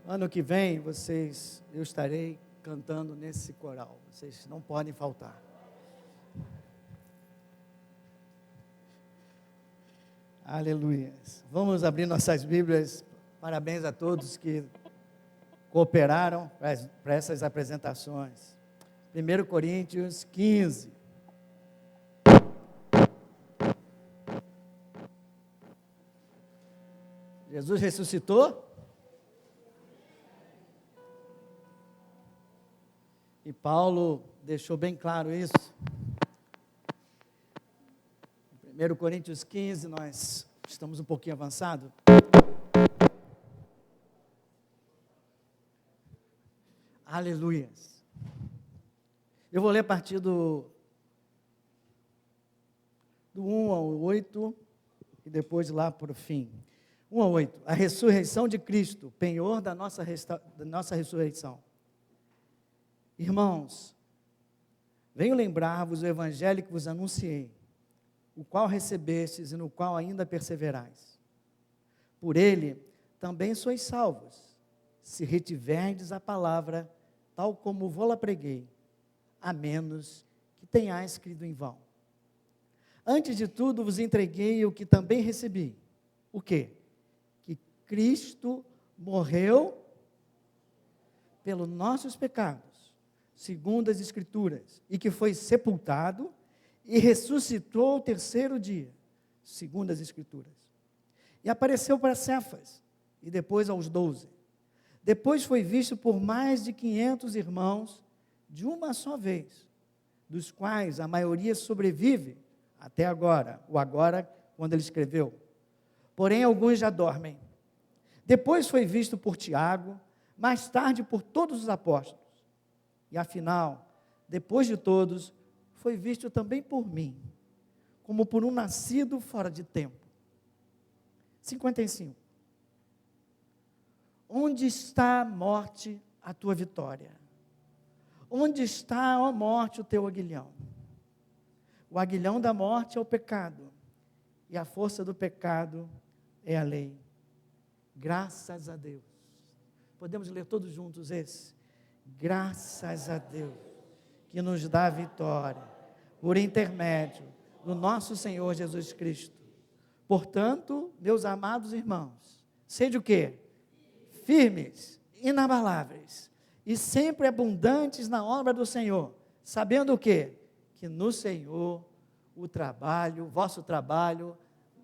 Ano que vem, eu estarei cantando nesse coral. Vocês não podem faltar. Aleluia. Vamos abrir nossas Bíblias. Parabéns a todos que cooperaram para essas apresentações. 1 Coríntios 15. Jesus ressuscitou? E Paulo deixou bem claro isso. 1 Coríntios 15, nós estamos um pouquinho avançados. Aleluia. Eu vou ler a partir do 1 ao 8 e depois lá para o fim. 1 ao 8. A ressurreição de Cristo, penhor da nossa ressurreição. Irmãos, venho lembrar-vos o evangelho que vos anunciei, o qual recebestes e no qual ainda perseverais. Por ele também sois salvos, se retiverdes a palavra, tal como vou-la preguei, a menos que tenhais crido em vão. Antes de tudo vos entreguei o que também recebi. O quê? Que Cristo morreu pelos nossos pecados, segundo as Escrituras, e que foi sepultado e ressuscitou ao terceiro dia, segundo as Escrituras. E apareceu para Cefas, e depois aos 12. Depois foi visto por mais de 500 irmãos, de uma só vez, dos quais a maioria sobrevive até agora, o agora quando ele escreveu. Porém, alguns já dormem. Depois foi visto por Tiago, mais tarde por todos os apóstolos. E afinal, depois de todos, foi visto também por mim, como por um nascido fora de tempo. 55. Onde está, morte, a tua vitória? Onde está, ó morte, o teu aguilhão? O aguilhão da morte é o pecado, e a força do pecado é a lei. Graças a Deus. Podemos ler todos juntos esse? Graças a Deus, que nos dá a vitória, por intermédio do nosso Senhor Jesus Cristo. Portanto, meus amados irmãos, sede o quê? Firmes, inabaláveis, e sempre abundantes na obra do Senhor, sabendo o quê? Que no Senhor o vosso trabalho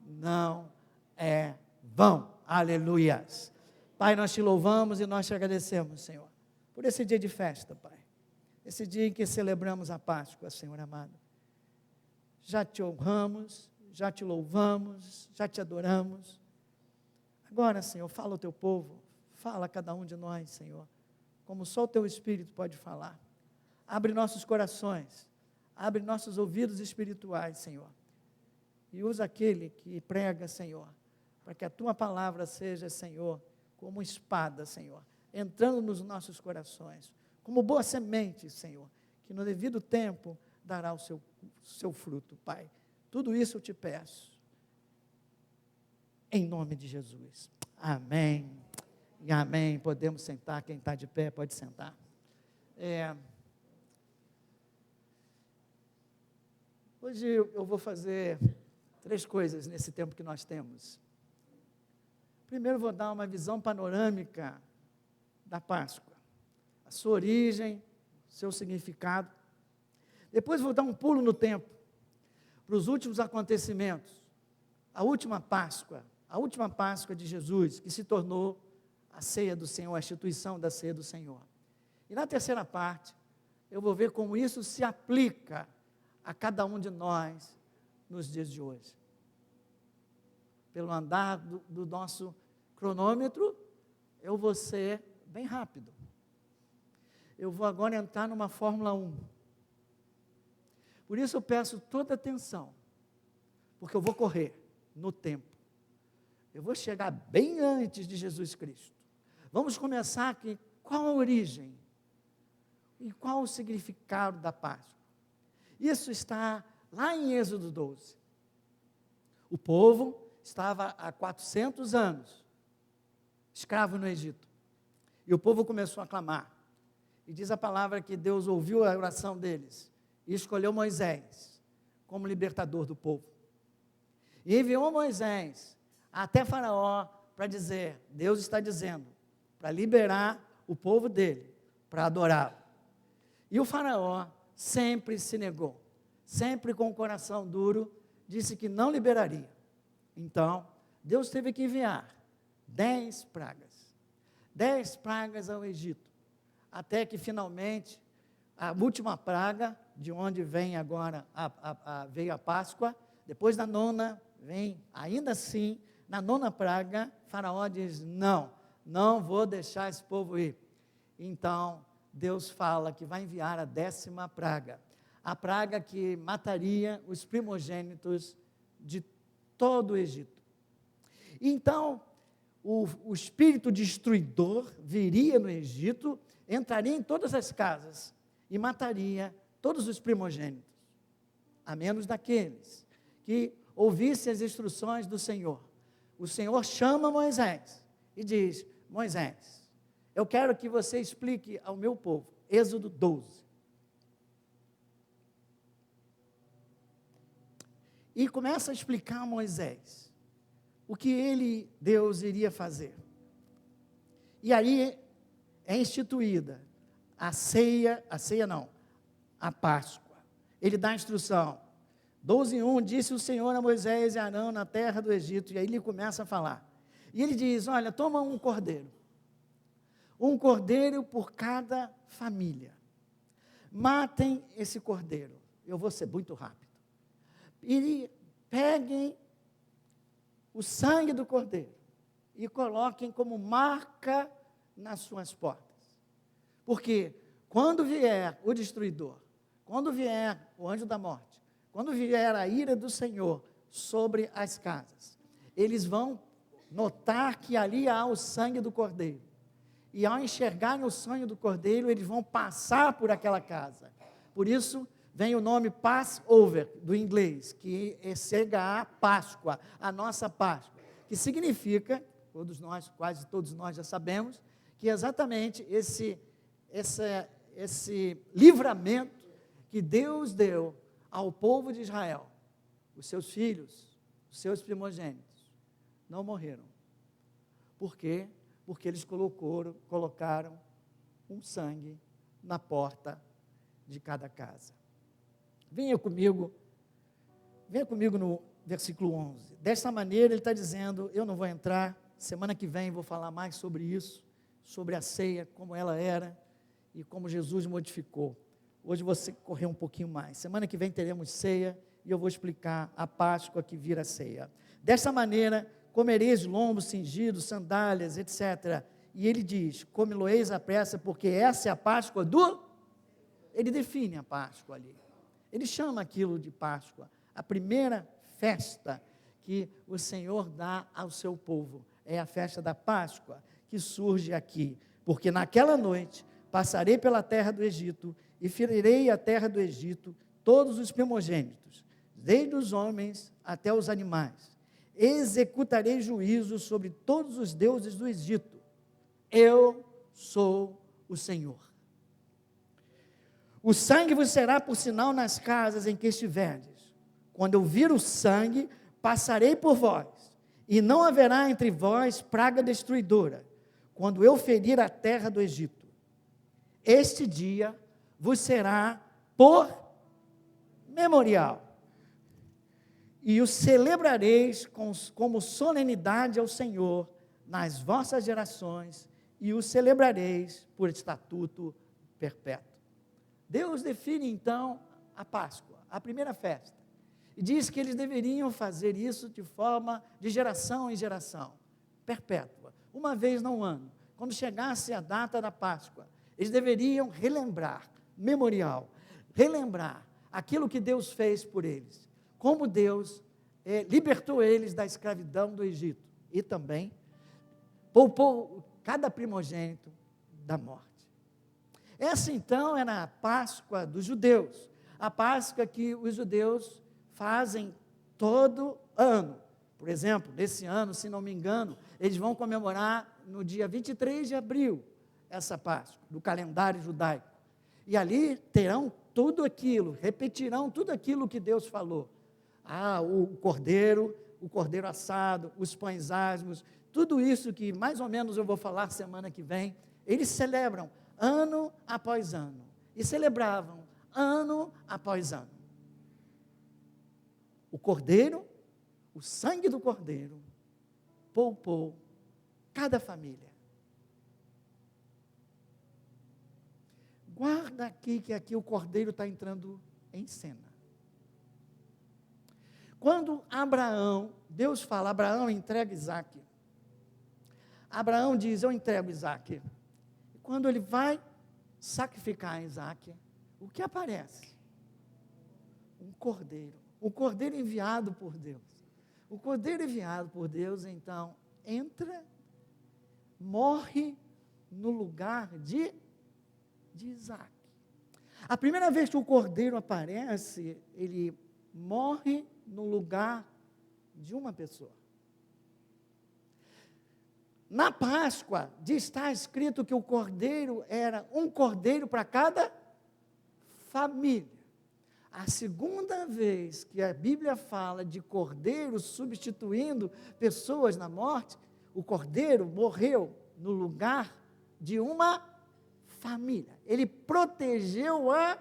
não é vão. Aleluias. Pai, nós te louvamos e nós te agradecemos, Senhor, por esse dia de festa, Pai. Esse dia em que celebramos a Páscoa, Senhor amado. Já te honramos, já te louvamos, já te adoramos. Agora, Senhor, fala ao teu povo, fala a cada um de nós, Senhor, como só o teu Espírito pode falar. Abre nossos corações, abre nossos ouvidos espirituais, Senhor, e usa aquele que prega, Senhor, para que a tua palavra seja, Senhor, como espada, Senhor, entrando nos nossos corações, como boa semente, Senhor, que no devido tempo dará o seu fruto, Pai. Tudo isso eu te peço, em nome de Jesus. Amém e amém. Podemos sentar, quem está de pé pode sentar. Hoje eu vou fazer 3 coisas nesse tempo que nós temos. Primeiro vou dar uma visão panorâmica da Páscoa, a sua origem, seu significado. Depois vou dar um pulo no tempo, para os últimos acontecimentos, a última Páscoa de Jesus, que se tornou a ceia do Senhor, a instituição da ceia do Senhor. E na terceira parte, eu vou ver como isso se aplica a cada um de nós nos dias de hoje. Pelo andar do nosso cronômetro, eu vou ser bem rápido. Eu vou agora entrar numa Fórmula 1. Por isso eu peço toda atenção, porque eu vou correr no tempo. Eu vou chegar bem antes de Jesus Cristo. Vamos começar aqui. Qual a origem? E qual o significado da Páscoa? Isso está lá em Êxodo 12. O povo estava há 400 anos escravo no Egito. E o povo começou a clamar. E diz a palavra que Deus ouviu a oração deles e escolheu Moisés como libertador do povo. E enviou Moisés até Faraó para dizer, Deus está dizendo, para liberar o povo dele, para adorá-lo. E o Faraó sempre se negou, sempre com o coração duro, disse que não liberaria. Então, Deus teve que enviar 10 pragas. 10 pragas ao Egito. Até que finalmente, a última praga, de onde vem agora, veio a Páscoa, depois da nona, vem, ainda assim, na nona praga, Faraó diz, não vou deixar esse povo ir. Então, Deus fala que vai enviar a 10ª praga, a praga que mataria os primogênitos de todo o Egito. Então, o espírito destruidor viria no Egito, entraria em todas as casas e mataria todos os primogênitos, a menos daqueles que ouvissem as instruções do Senhor. O Senhor chama Moisés e diz, Moisés, eu quero que você explique ao meu povo, Êxodo 12. E começa a explicar a Moisés o que Deus iria fazer. E aí é instituída a Páscoa. Ele dá a instrução. 12:1, disse o Senhor a Moisés e Arão na terra do Egito, e aí ele começa a falar. E ele diz, olha, toma um cordeiro por cada família. Matem esse cordeiro. Eu vou ser muito rápido. E peguem o sangue do cordeiro e coloquem como marca nas suas portas. Porque quando vier o destruidor, quando vier o anjo da morte, quando vier a ira do Senhor sobre as casas, eles vão notar que ali há o sangue do cordeiro. E ao enxergarem o sangue do cordeiro, eles vão passar por aquela casa. Por isso, vem o nome Passover, do inglês, que chega a Páscoa, a nossa Páscoa, que significa, quase todos nós já sabemos, que exatamente esse livramento que Deus deu ao povo de Israel, os seus filhos, os seus primogênitos, não morreram. Por quê? Porque eles colocaram um sangue na porta de cada casa. Venha comigo no versículo 11. Desta maneira ele está dizendo, eu não vou entrar, semana que vem vou falar mais sobre isso, sobre a ceia, como ela era e como Jesus modificou. Hoje você correu um pouquinho mais. Semana que vem teremos ceia e eu vou explicar a Páscoa que vira ceia. Desta maneira, comereis lombos cingidos, sandálias, etc. E ele diz, come-lo-eis à pressa, porque essa é a Páscoa Ele define a Páscoa ali. Ele chama aquilo de Páscoa, a primeira festa que o Senhor dá ao seu povo. É a festa da Páscoa que surge aqui. Porque naquela noite passarei pela terra do Egito e ferirei a terra do Egito todos os primogênitos, desde os homens até os animais. Executarei juízo sobre todos os deuses do Egito. Eu sou o Senhor. O sangue vos será por sinal nas casas em que estiverdes. Quando eu vir o sangue, passarei por vós, e não haverá entre vós praga destruidora, quando eu ferir a terra do Egito. Este dia vos será por memorial, e o celebrareis como solenidade ao Senhor nas vossas gerações, e o celebrareis por estatuto perpétuo. Deus define então a Páscoa, a primeira festa, e diz que eles deveriam fazer isso de geração em geração, perpétua, uma vez no ano. Quando chegasse a data da Páscoa, eles deveriam relembrar, memorial, relembrar aquilo que Deus fez por eles, como Deus libertou eles da escravidão do Egito, e também poupou cada primogênito da morte. Essa então era a Páscoa dos judeus, a Páscoa que os judeus fazem todo ano. Por exemplo, nesse ano, se não me engano, eles vão comemorar no dia 23 de abril, essa Páscoa, do calendário judaico. E ali terão tudo aquilo, repetirão tudo aquilo que Deus falou. O cordeiro assado, os pães asmos, tudo isso que mais ou menos eu vou falar semana que vem, eles celebram ano após ano. E celebravam ano após ano. O cordeiro, o sangue do cordeiro, poupou cada família. Guarda aqui que aqui o cordeiro está entrando em cena. Quando Abraão, Deus fala, Abraão entrega Isaque. Abraão diz, eu entrego Isaque. E quando ele vai sacrificar Isaque, o que aparece? Um cordeiro enviado por Deus. O cordeiro enviado por Deus, então, entra, morre no lugar de Isaque. A primeira vez que o cordeiro aparece, ele morre no lugar de uma pessoa. Na Páscoa, está escrito que o cordeiro era um cordeiro para cada família. A segunda vez que a Bíblia fala de cordeiro substituindo pessoas na morte, o cordeiro morreu no lugar de uma família. Ele protegeu a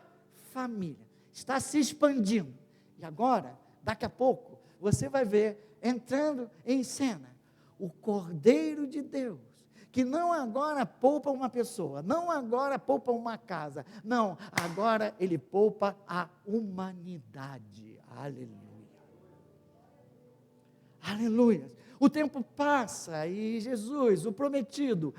família. Está se expandindo. E agora, daqui a pouco, você vai ver entrando em cena o Cordeiro de Deus, que não agora poupa uma pessoa, não agora poupa uma casa, não, agora ele poupa a humanidade. Aleluia. Aleluia. O tempo passa e Jesus, o prometido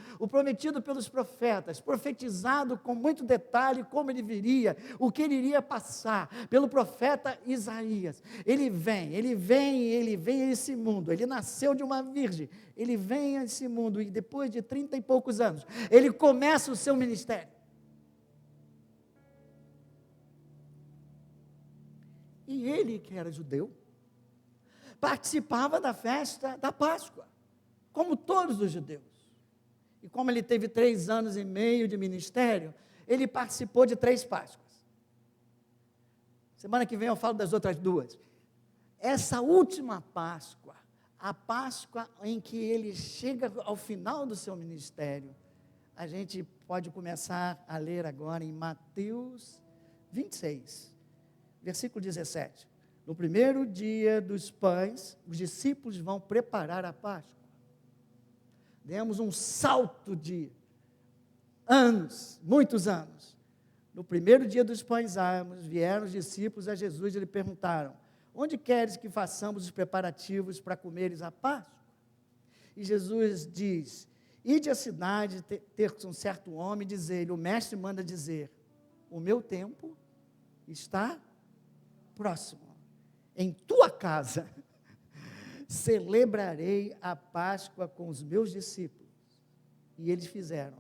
pelos profetas, profetizado com muito detalhe como ele viria, o que ele iria passar, pelo profeta Isaías. Ele vem a esse mundo, ele nasceu de uma virgem, ele vem a esse mundo e depois de 30 e poucos anos, ele começa o seu ministério. E ele, que era judeu, participava da festa da Páscoa, como todos os judeus. E como ele teve 3 anos e meio de ministério, ele participou de 3 Páscoas. Semana que vem eu falo das outras 2. Essa última Páscoa, a Páscoa em que ele chega ao final do seu ministério, a gente pode começar a ler agora em Mateus 26, versículo 17. No primeiro dia dos pães, os discípulos vão preparar a Páscoa. Demos um salto de anos, muitos anos. No primeiro dia dos pães asmos, vieram os discípulos a Jesus e lhe perguntaram, onde queres que façamos os preparativos para comeres a Páscoa? E Jesus diz, ide à cidade ter um certo homem e dizer-lhe, o mestre manda dizer, o meu tempo está próximo. Em tua casa celebrarei a Páscoa com os meus discípulos. E eles fizeram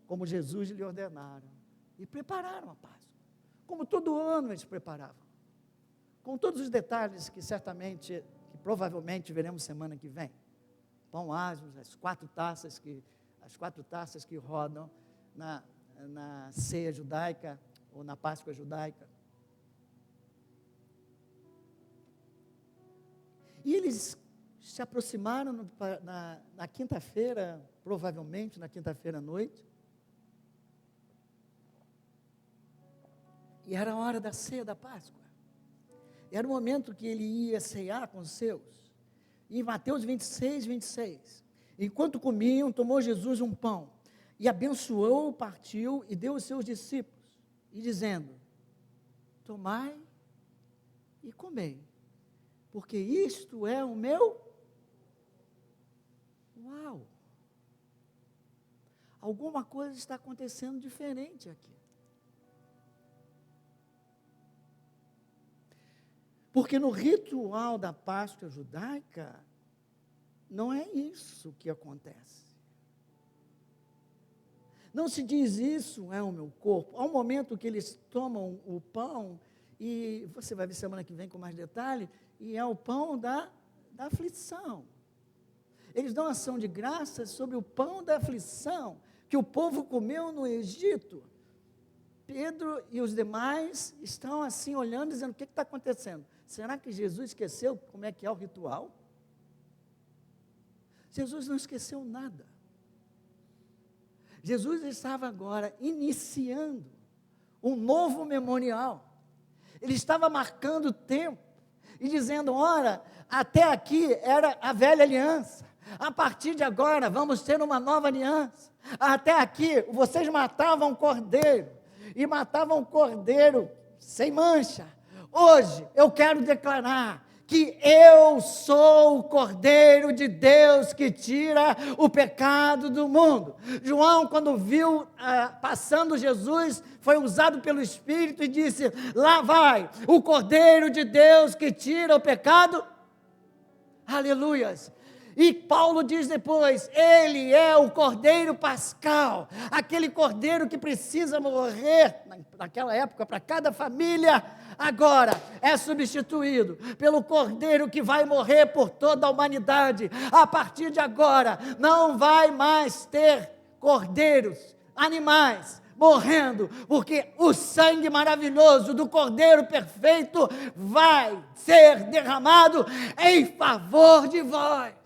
como Jesus lhe ordenaram e prepararam a Páscoa. Como todo ano eles preparavam. Com todos os detalhes que certamente, que provavelmente veremos semana que vem. Pão asmos, as 4 taças que rodam na ceia judaica ou na Páscoa judaica. E eles se aproximaram na quinta-feira, provavelmente na quinta-feira à noite. E era a hora da ceia da Páscoa. Era o momento que ele ia cear com os seus. E em Mateus 26. Enquanto comiam, tomou Jesus um pão, e abençoou, partiu, e deu aos seus discípulos, e dizendo, tomai e comei. Porque isto é o meu. Uau! Alguma coisa está acontecendo diferente aqui. Porque no ritual da Páscoa judaica, não é isso que acontece. Não se diz isso é o meu corpo. Há um momento que eles tomam o pão, e você vai ver semana que vem com mais detalhe, e é o pão da aflição. Eles dão ação de graças sobre o pão da aflição, que o povo comeu no Egito, Pedro e os demais estão assim olhando, dizendo: o que está acontecendo? Será que Jesus esqueceu como é que é o ritual? Jesus não esqueceu nada. Jesus estava agora iniciando um novo memorial. Ele estava marcando o tempo e dizendo: ora, até aqui era a velha aliança, a partir de agora vamos ter uma nova aliança. Até aqui vocês matavam cordeiro, e matavam cordeiro sem mancha. Hoje eu quero declarar que eu sou o Cordeiro de Deus que tira o pecado do mundo. João, quando viu passando Jesus, foi usado pelo Espírito e disse: lá vai o Cordeiro de Deus que tira o pecado. Aleluias. E Paulo diz depois: ele é o Cordeiro Pascal, aquele Cordeiro que precisa morrer, naquela época, para cada família, agora é substituído pelo Cordeiro que vai morrer por toda a humanidade. A partir de agora, não vai mais ter cordeiros, animais, morrendo, porque o sangue maravilhoso do Cordeiro perfeito vai ser derramado em favor de vós.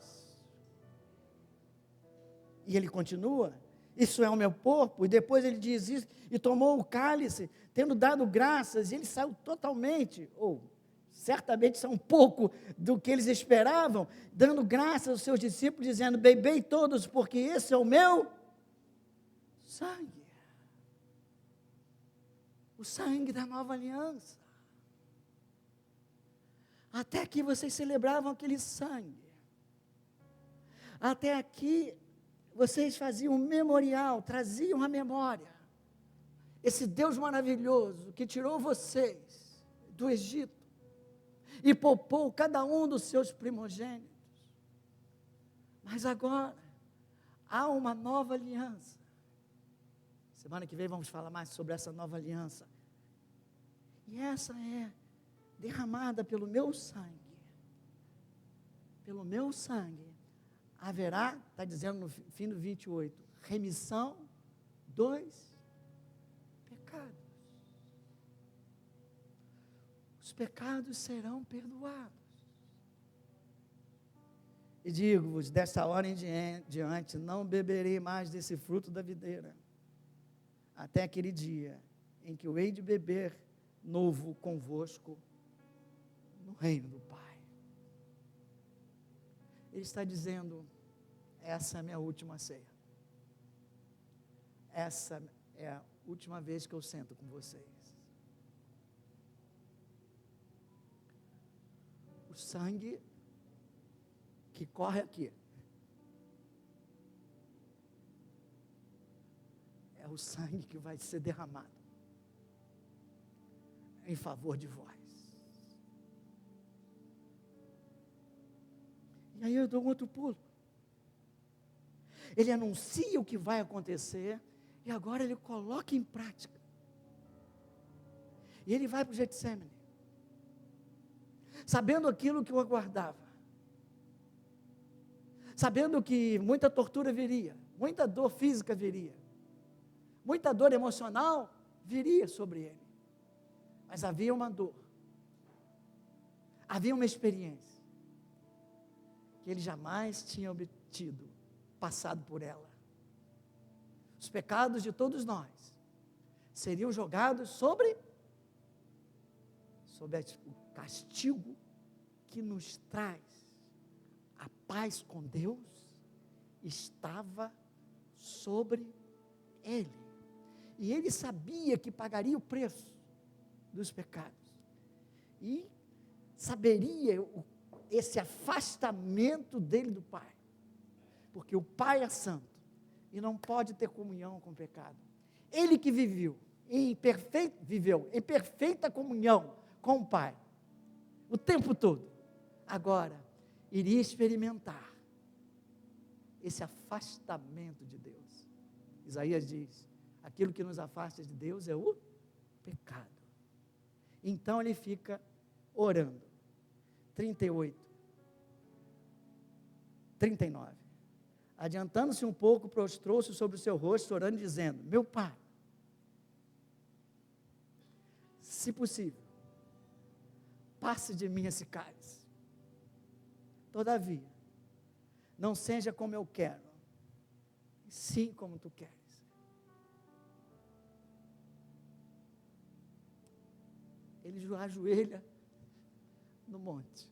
E ele continua: isso é o meu corpo. E depois ele diz isso, e tomou o cálice, tendo dado graças, e ele saiu totalmente, ou certamente saiu um pouco do que eles esperavam, dando graças aos seus discípulos, dizendo: bebei todos, porque esse é o meu sangue. O sangue da nova aliança. Até aqui vocês celebravam aquele sangue. Até aqui vocês faziam um memorial, traziam a memória. Esse Deus maravilhoso que tirou vocês do Egito e poupou cada um dos seus primogênitos. Mas agora há uma nova aliança. Semana que vem vamos falar mais sobre essa nova aliança. E essa é derramada pelo meu sangue. Pelo meu sangue haverá, está dizendo no fim do 28, remissão dos pecados. Os pecados serão perdoados. E digo-vos, desta hora em diante, não beberei mais desse fruto da videira, até aquele dia em que eu hei de beber novo convosco no reino do Pai. Ele está dizendo: essa é a minha última ceia. Essa é a última vez que eu sento com vocês. O sangue que corre aqui é o sangue que vai ser derramado em favor de vós. E aí eu dou um outro pulo. Ele anuncia o que vai acontecer e agora ele coloca em prática. E ele vai para o Getsemane, sabendo aquilo que o aguardava, sabendo que muita tortura viria, muita dor física viria, muita dor emocional viria sobre ele. Mas havia uma dor, havia uma experiência que ele jamais tinha obtido, passado por ela. Os pecados de todos nós seriam jogados sobre o castigo que nos traz a paz com Deus, estava sobre ele. E ele sabia que pagaria o preço dos pecados. E saberia esse afastamento dele do Pai. Porque o Pai é santo e não pode ter comunhão com o pecado. Ele que viveu em perfeita comunhão com o Pai o tempo todo, agora iria experimentar esse afastamento de Deus. Isaías diz: aquilo que nos afasta de Deus é o pecado. Então ele fica orando. 38, 39. Adiantando-se um pouco, prostrou-se sobre o seu rosto, orando e dizendo: meu pai, se possível, passe de mim esse cálice. Todavia, não seja como eu quero, sim como tu queres. Ele ajoelha no monte,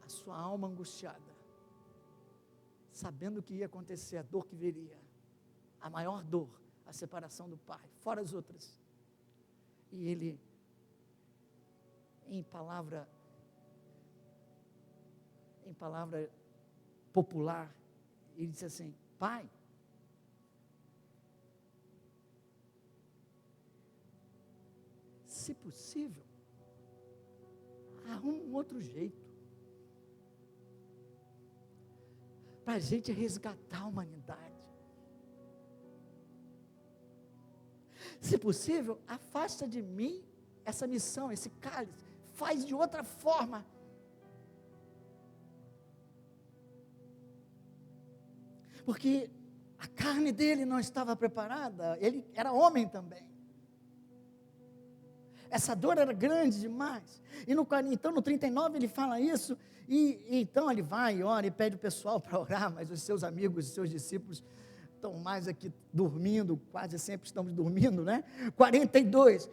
a sua alma angustiada, sabendo o que ia acontecer, a dor que viria, a maior dor, a separação do pai, fora as outras. E ele, em palavra popular, ele disse assim: pai, se possível, arruma um outro jeito para a gente resgatar a humanidade. Se possível, afasta de mim essa missão, esse cálice, faz de outra forma. Porque a carne dele não estava preparada, ele era homem também. Essa dor era grande demais. E então no 39 ele fala isso, e então ele vai e ora e pede o pessoal para orar, mas os seus amigos, os seus discípulos estão mais aqui dormindo, quase sempre estamos dormindo, né? 42.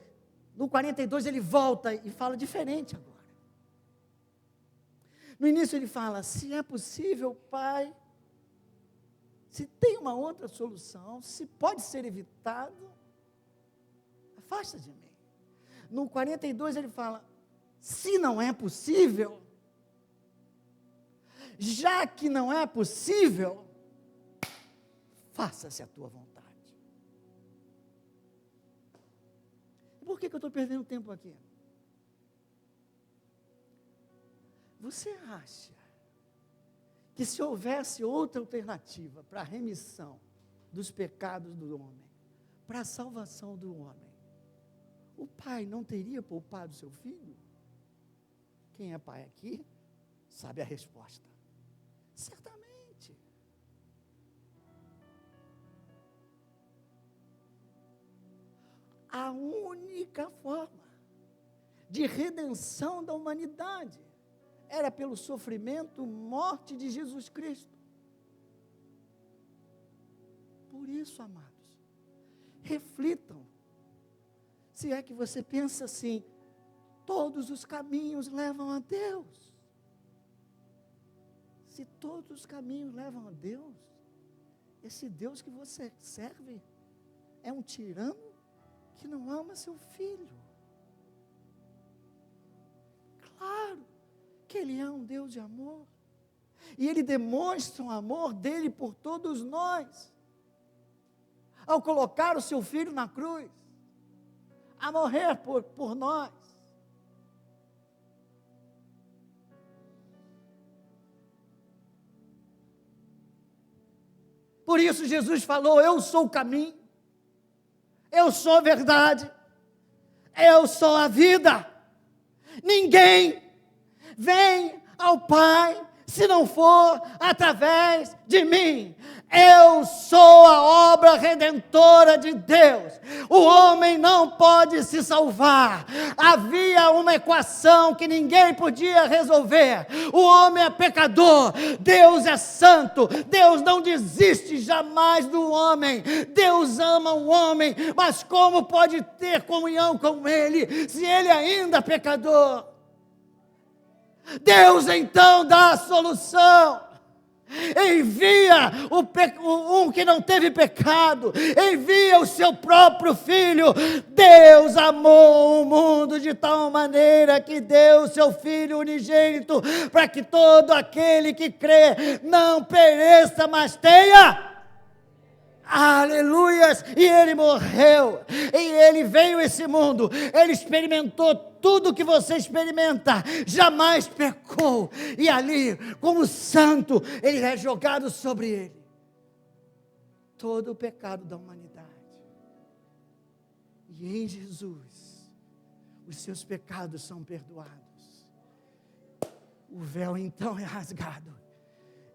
No 42 ele volta e fala diferente agora. No início ele fala: se é possível, pai, se tem uma outra solução, se pode ser evitado, afasta de mim. No 42 ele fala: se não é possível, já que não é possível, faça-se a tua vontade. Por que eu estou perdendo tempo aqui? Você acha que se houvesse outra alternativa para a remissão dos pecados do homem, para a salvação do homem, o pai não teria poupado seu filho? Quem é pai aqui sabe a resposta. Certamente. A única forma de redenção da humanidade era pelo sofrimento, morte de Jesus Cristo. Por isso, amados, reflitam. Se é que você pensa assim: todos os caminhos levam a Deus. Se todos os caminhos levam a Deus, esse Deus que você serve é um tirano que não ama seu filho. Claro que Ele é um Deus de amor, e Ele demonstra o amor dEle por todos nós, ao colocar o seu filho na cruz, a morrer por nós. Por isso Jesus falou: eu sou o caminho, eu sou a verdade, eu sou a vida. Ninguém vem ao Pai se não for através de mim. Eu sou a obra redentora de Deus. O homem não pode se salvar. Havia uma equação que ninguém podia resolver. O homem é pecador, Deus é santo. Deus não desiste jamais do homem. Deus ama o homem, mas como pode ter comunhão com ele se ele ainda é pecador? Deus então dá a solução. Envia um que não teve pecado, envia o seu próprio filho. Deus amou o mundo de tal maneira que deu o seu filho unigênito, para que todo aquele que crê não pereça, mas tenha. Aleluias! E ele morreu, e ele veio a esse mundo, ele experimentou tudo que você experimenta, jamais pecou, e ali, como santo, ele é jogado sobre ele todo o pecado da humanidade, e em Jesus os seus pecados são perdoados. O véu então é rasgado,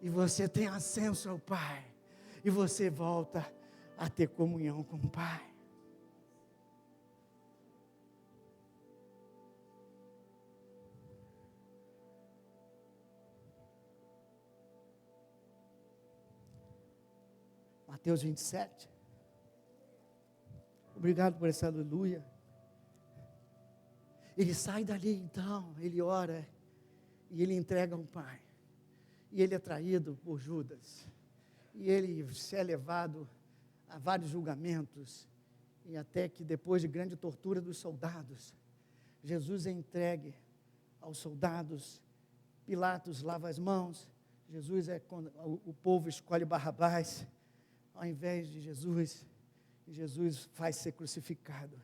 E você tem acesso ao Pai. E você volta a ter comunhão com o Pai. Mateus 27. Obrigado por essa aleluia. Ele sai dali então, ele ora e ele entrega ao Pai. E ele é traído por Judas. E ele se é levado a vários julgamentos. E até que depois de grande tortura dos soldados, Jesus é entregue aos soldados. Pilatos lava as mãos. Jesus quando o povo escolhe Barrabás ao invés de Jesus. E Jesus faz ser crucificado.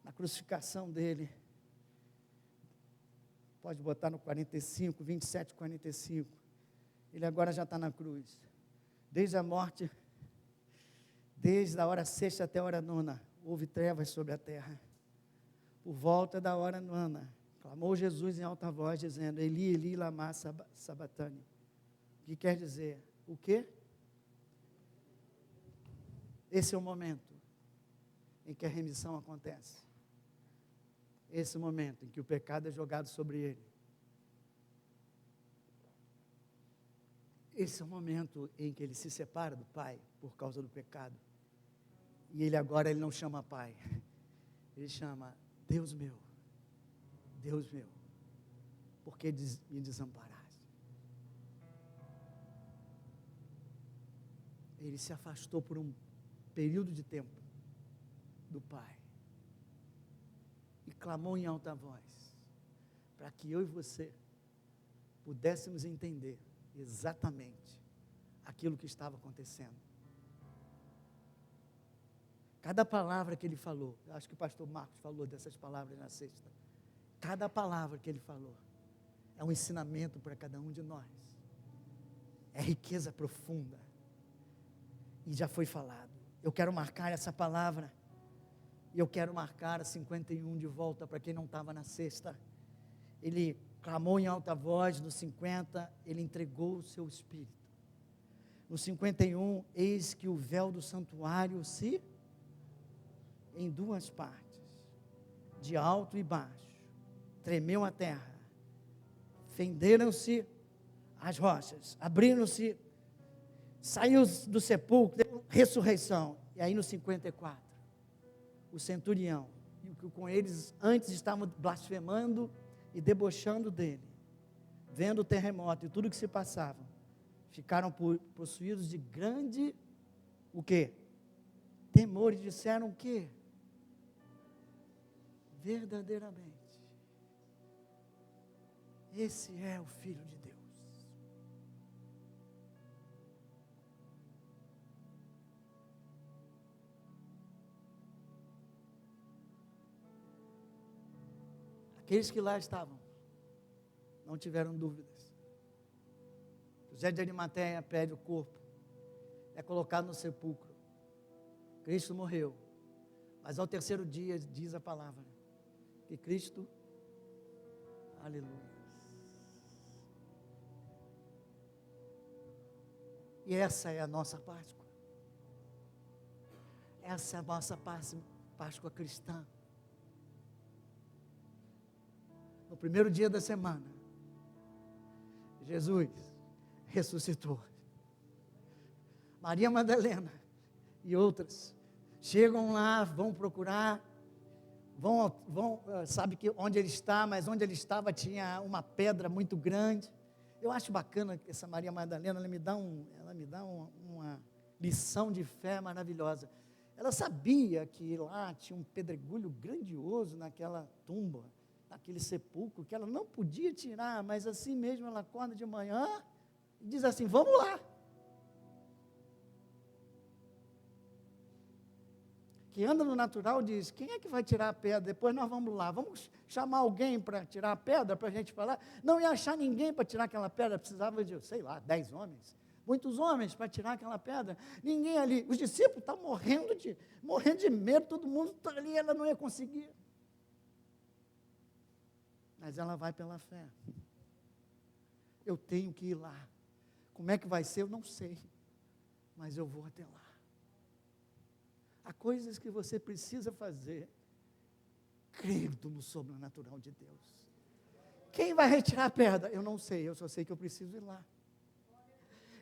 Na crucificação dele, pode botar no 45, 27, 45. Ele agora já está na cruz. Desde a morte, desde a hora sexta até a hora nona, houve trevas sobre a terra. Por volta da hora nona, clamou Jesus em alta voz, dizendo: Eli, Eli, lama sabachthani. O que quer dizer? O quê? Esse é o momento em que a remissão acontece. Esse é o momento em que o pecado é jogado sobre ele. Esse é o momento em que ele se separa do Pai por causa do pecado. E ele agora ele não chama Pai. Ele chama Deus meu, porque me desamparaste. Ele se afastou por um período de tempo do Pai. E clamou em alta voz, para que eu e você pudéssemos entender exatamente aquilo que estava acontecendo. Cada palavra que ele falou, eu acho que o pastor Marcos falou dessas palavras na sexta. Cada palavra que ele falou é um ensinamento para cada um de nós. É riqueza profunda. E já foi falado. Eu quero marcar essa palavra. E eu quero marcar a 51 de volta para quem não estava na sexta. Ele clamou em alta voz. No 50, ele entregou o seu espírito. No 51, eis que o véu do santuário se em duas partes, de alto e baixo, tremeu a terra, fenderam-se as rochas, abriram-se, saiu do sepulcro, deu ressurreição. E aí no 54, o centurião, e que com eles antes estavam blasfemando e debochando dele, vendo o terremoto e tudo que se passava, ficaram possuídos de grande, o quê? Temor, e disseram o quê? Verdadeiramente, esse é o Filho de Deus. Aqueles que lá estavam, não tiveram dúvidas. José de Arimateia pede o corpo, é colocado no sepulcro. Cristo morreu, mas ao terceiro dia, diz a palavra, que Cristo, aleluia. E essa é a nossa Páscoa. Essa é a nossa Páscoa cristã. No primeiro dia da semana, Jesus ressuscitou. Maria Madalena e outras chegam lá, vão procurar, sabe que onde ele está, mas onde ele estava tinha uma pedra muito grande. Eu acho bacana que essa Maria Madalena, ela me dá uma lição de fé maravilhosa. Ela sabia que lá tinha um pedregulho grandioso naquela tumba, naquele sepulcro, que ela não podia tirar, mas assim mesmo ela acorda de manhã e diz assim: vamos lá. Que anda no natural diz: quem é que vai tirar a pedra? Depois nós vamos lá, vamos chamar alguém para tirar a pedra, para a gente falar. Não ia achar ninguém para tirar aquela pedra, precisava de, 10 homens, muitos homens para tirar aquela pedra, ninguém ali, os discípulos estão morrendo de medo, todo mundo está ali, ela não ia conseguir, mas ela vai pela fé. Eu tenho que ir lá, Como é que vai ser? Eu não sei, mas eu vou até lá. Há coisas que você precisa fazer crendo no sobrenatural de Deus. Quem vai retirar a pedra? Eu não sei, eu só sei que eu preciso ir lá.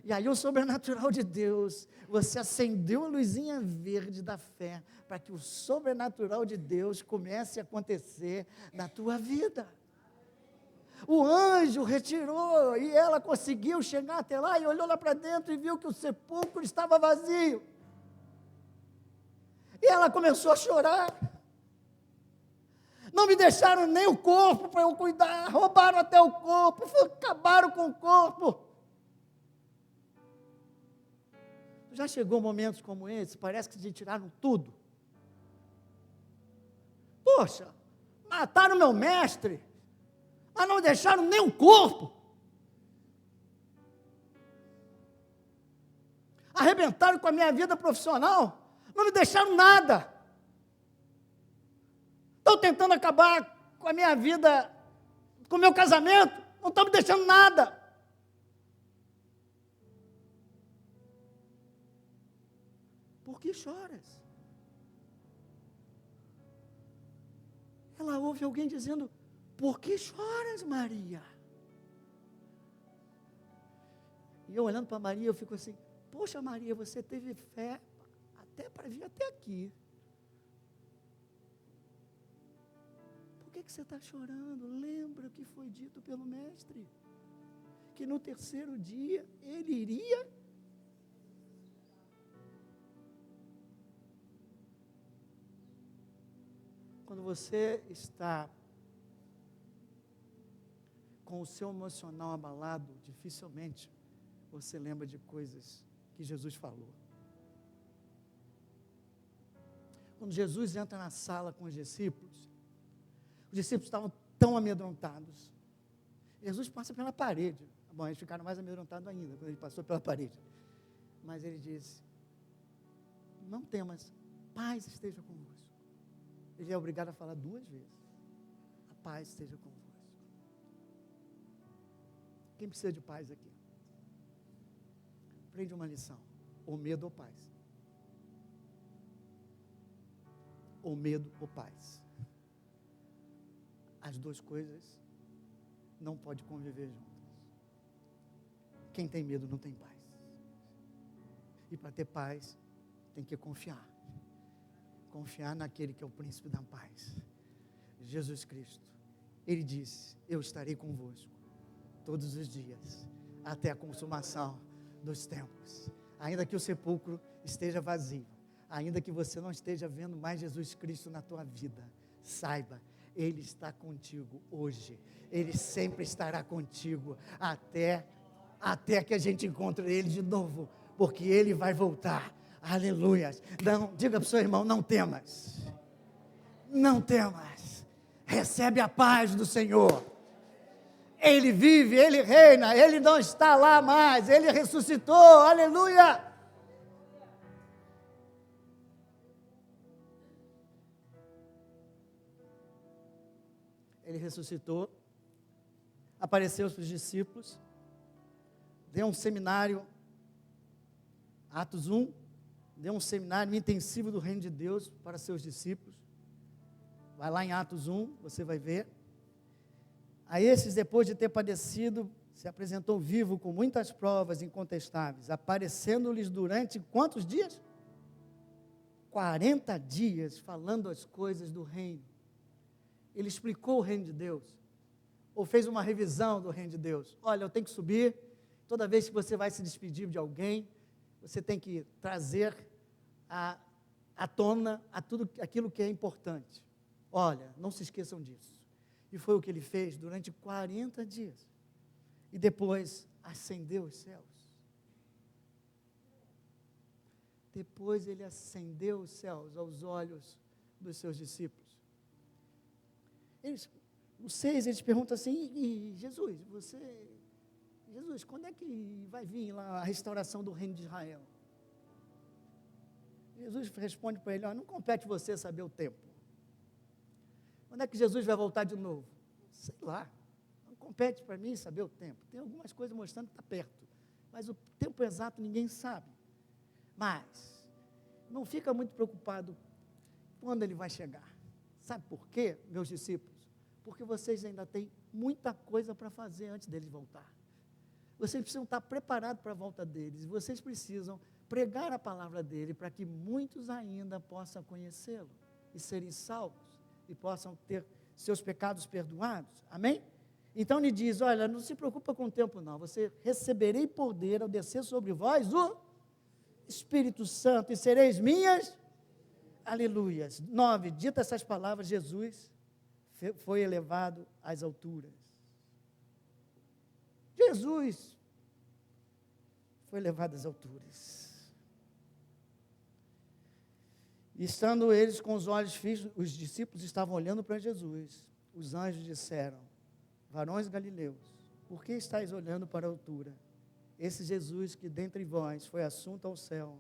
E aí o sobrenatural de Deus, você acendeu a luzinha verde da fé, para que o sobrenatural de Deus comece a acontecer na tua vida. O anjo retirou, e ela conseguiu chegar até lá, e olhou lá para dentro, e viu que o sepulcro estava vazio. E ela começou a chorar. Não me deixaram nem o corpo para eu cuidar, roubaram até o corpo, acabaram com o corpo. Já chegou momentos como esse, parece que te tiraram tudo. Poxa, mataram meu mestre, mas não deixaram nem o corpo. Arrebentaram com a minha vida profissional, não me deixaram nada. Estão tentando acabar com a minha vida, com o meu casamento, não estão me deixando nada. Por que choras? Ela ouve alguém dizendo, por que choras, Maria? E eu olhando para Maria, eu fico assim, poxa Maria, você teve fé até para vir até aqui. Por que você está chorando? Lembra o que foi dito pelo mestre, que no terceiro dia ele iria. Quando você está com o seu emocional abalado, dificilmente você lembra de coisas que Jesus falou. Quando Jesus entra na sala com os discípulos estavam tão amedrontados. Jesus passa pela parede. Bom, eles ficaram mais amedrontados ainda, quando ele passou pela parede. Mas ele disse, não temas, paz esteja convosco. Ele é obrigado a falar 2 vezes. A paz esteja convosco. Quem precisa de paz aqui? Aprende uma lição. Ou medo ou paz. Ou medo ou paz. As 2 coisas não podem conviver juntas. Quem tem medo não tem paz. E para ter paz, tem que confiar. Confiar naquele que é o príncipe da paz, Jesus Cristo. Ele disse, eu estarei convosco todos os dias, até a consumação dos tempos. Ainda que o sepulcro esteja vazio, ainda que você não esteja vendo mais Jesus Cristo na tua vida, saiba, Ele está contigo hoje, Ele sempre estará contigo, até que a gente encontre Ele de novo, porque Ele vai voltar. Aleluia. Não, diga para o seu irmão, não temas. Não temas. Recebe a paz do Senhor. Ele vive, Ele reina, Ele não está lá mais, Ele ressuscitou. Aleluia. Ele ressuscitou, apareceu para os discípulos, deu um seminário, Atos 1, deu um seminário intensivo do reino de Deus para seus discípulos. Vai lá em Atos 1, você vai ver. A esses, depois de ter padecido, se apresentou vivo com muitas provas incontestáveis, aparecendo-lhes durante quantos dias? 40 dias, falando as coisas do reino. Ele explicou o reino de Deus, ou fez uma revisão do reino de Deus. Olha, eu tenho que subir, toda vez que você vai se despedir de alguém, você tem que trazer à tona tudo aquilo que é importante. Olha, não se esqueçam disso. E foi o que ele fez durante 40 dias. E depois ascendeu os céus. Depois ele ascendeu os céus aos olhos dos seus discípulos. Os 6, eles perguntam assim, e Jesus, quando é que vai vir lá a restauração do reino de Israel? Jesus responde para ele, não compete você saber o tempo. Quando é que Jesus vai voltar de novo? Sei lá, não compete para mim saber o tempo. Tem algumas coisas mostrando que está perto. mas o tempo exato ninguém sabe. Mas não fica muito preocupado quando ele vai chegar. Sabe por quê, meus discípulos? Porque vocês ainda têm muita coisa para fazer antes deles voltar. Vocês precisam estar preparados para a volta deles. Vocês precisam pregar a palavra dele para que muitos ainda possam conhecê-lo e serem salvos e possam ter seus pecados perdoados. Amém? Então ele diz, olha, não se preocupa com o tempo não, você receberei poder ao descer sobre vós o Espírito Santo e sereis minhas, aleluias. 9, dita essas palavras, Jesus foi elevado às alturas. Jesus foi levado às alturas. E estando eles com os olhos fixos, os discípulos estavam olhando para Jesus. Os anjos disseram, varões galileus, por que estáis olhando para a altura? Esse Jesus que dentre vós foi assunto ao céu,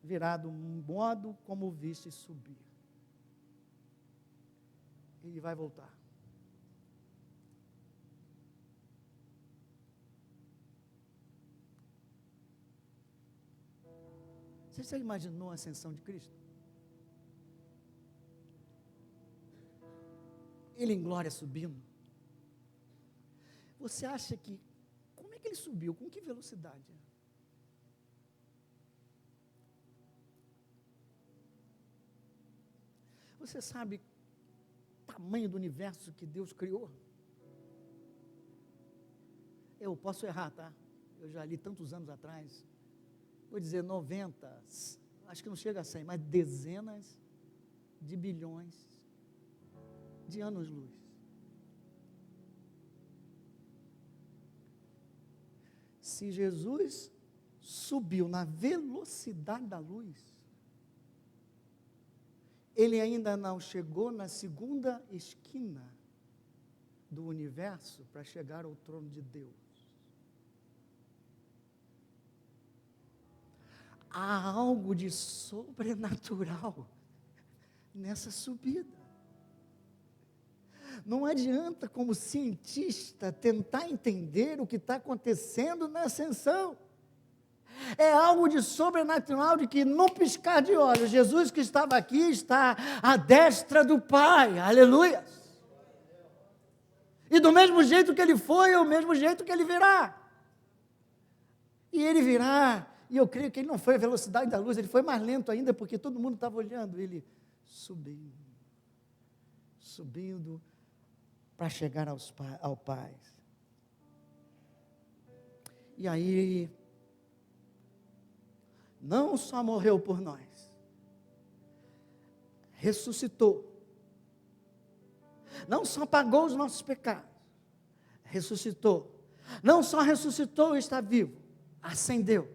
virá do modo como o viste subir. Ele vai voltar. Você já imaginou a ascensão de Cristo? Ele em glória subindo. Você acha que, como é que ele subiu? Com que velocidade? Você sabe o tamanho do universo que Deus criou? Eu posso errar, tá? Eu já li tantos anos atrás. Vou dizer 90, acho que não chega a 100, mas dezenas de bilhões de anos-luz. Se Jesus subiu na velocidade da luz, ele ainda não chegou na segunda esquina do universo para chegar ao trono de Deus. Há algo de sobrenatural nessa subida. Não adianta, como cientista, tentar entender o que está acontecendo na ascensão. É algo de sobrenatural, de que num piscar de olhos, Jesus que estava aqui está à destra do Pai, aleluia. E do mesmo jeito que ele foi, é o mesmo jeito que ele virá. E ele virá, e eu creio que ele não foi a velocidade da luz, ele foi mais lento ainda, porque todo mundo estava olhando, ele subindo, para chegar ao Pai. E aí, não só morreu por nós, ressuscitou, não só pagou os nossos pecados, ressuscitou, não só ressuscitou e está vivo, ascendeu,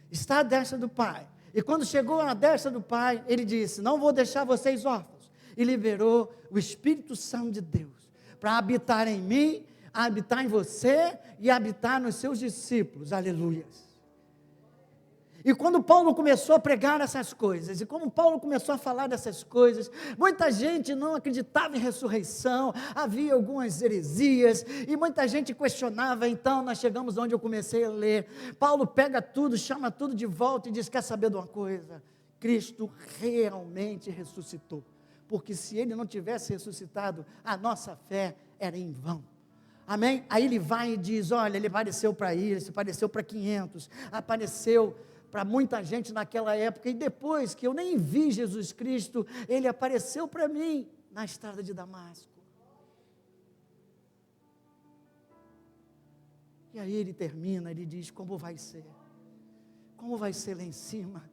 está à destra do Pai, e quando chegou à destra do Pai, ele disse, não vou deixar vocês órfãos, e liberou o Espírito Santo de Deus, para habitar em mim, habitar em você, e habitar nos seus discípulos, aleluias. E quando Paulo começou a pregar essas coisas, e como Paulo começou a falar dessas coisas, muita gente não acreditava em ressurreição, havia algumas heresias, e muita gente questionava. Então nós chegamos onde eu comecei a ler, Paulo pega tudo, chama tudo de volta e diz, quer saber de uma coisa? Cristo realmente ressuscitou, porque se ele não tivesse ressuscitado, a nossa fé era em vão. Amém? Aí ele vai e diz, olha, ele apareceu para isso, apareceu para 500, apareceu para muita gente naquela época, e depois que eu nem vi Jesus Cristo, ele apareceu para mim na estrada de Damasco. E aí ele termina, ele diz, como vai ser? Como vai ser lá em cima?